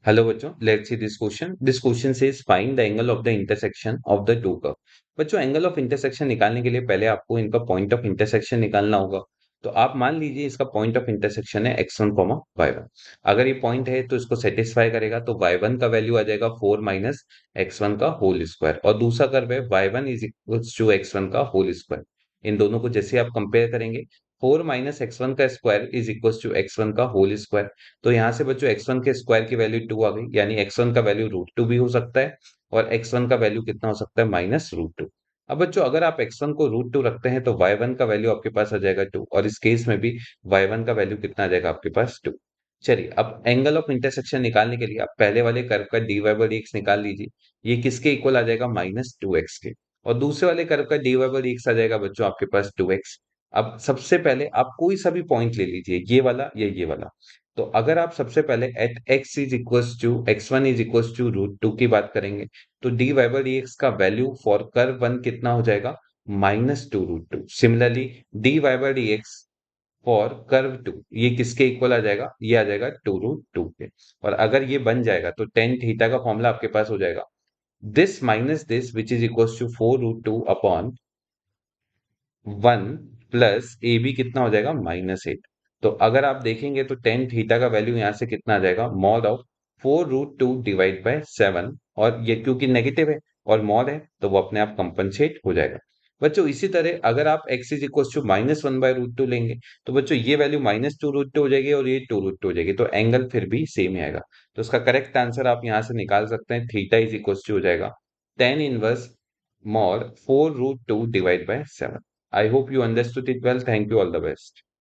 Hello बच्चों, let's see this question. This question says find the angle of the intersection of the two curve. बच्चों angle of intersection निकालने के लिए पहले आपको इनका पॉइंट ऑफ इंटरसेक्शन निकालना होगा। तो आप मान लीजिए इसका पॉइंट ऑफ इंटरसेक्शन है x1 y1। अगर ये पॉइंट है तो इसको सेटिस्फाई करेगा तो y1 का वैल्यू आ जाएगा 4 माइनस x1 का होल स्क्वायर और दूसरा कर्व है y1 is equals to x1 का होल स्क्वायर। इन दोनों को जैसे आप कंपेयर करेंगे 4 माइनस x1 का square is equals to x1 का होल स्क्वायर। तो यहाँ से बच्चों x1 के स्क्वायर की वैल्यू 2 आ गई, यानी x1 का वैल्यू √2 भी हो सकता है और x1 का वैल्यू कितना हो सकता है -√2। अब बच्चों अगर आप x1 को √2 रखते हैं तो y1 का वैल्यू आपके पास आ जाएगा 2 और इस केस में भी y1 का वैल्यू कितना आ जाएगा आपके पास 2। चलिए अब एंगल ऑफ इंटरसेक्शन निकालने के लिए आप पहले वाले कर्व का dy/dx निकाल लीजिए। ये किसके इक्वल आ जाएगा -2x के, और दूसरे वाले कर्व का dy/dx आ जाएगा बच्चों आपके पास 2x। अब सबसे पहले आप कोई सा भी पॉइंट ले लीजिए, ये वाला या ये वाला। तो अगर आप सबसे पहले at x is equals to x1 is equals to √2 की बात करेंगे तो dy/dx का वैल्यू फॉर कर्व 1 कितना हो जाएगा -2 √2। सिमिलरली dy/dx फॉर कर्व 2 ये किसके इक्वल आ जाएगा, ये आ जाएगा 2 √2 के। और अगर ये बन जाएगा तो टेन थीटा का फॉर्मूला आपके पास हो जाएगा this minus this which is equals to 4 √2 upon 1 plus A B कितना हो जाएगा -8। तो अगर आप देखेंगे तो टेन थीटा का वैल्यू यहाँ से कितना आ जाएगा मॉड ऑफ 4 √2 डिवाइड बाय 7, और ये क्योंकि नेगेटिव है और मॉड है तो वो अपने आप कंपनसेट हो जाएगा। बच्चों इसी तरह अगर आप x इज इक्वल टू -1/√2 लेंगे तो बच्चों ये वैल्यू -2 √2 हो जाएगी और ये 2 √2 हो जाएगी, तो एंगल फिर भी सेम ही आएगा। तो इसका करेक्ट आंसर आप यहाँ से निकाल सकते हैं, थीटा इज इक्वल टू हो जाएगा tan inverse mod 4 √2 divided by 7। I hope you understood it well. Thank you. All the best.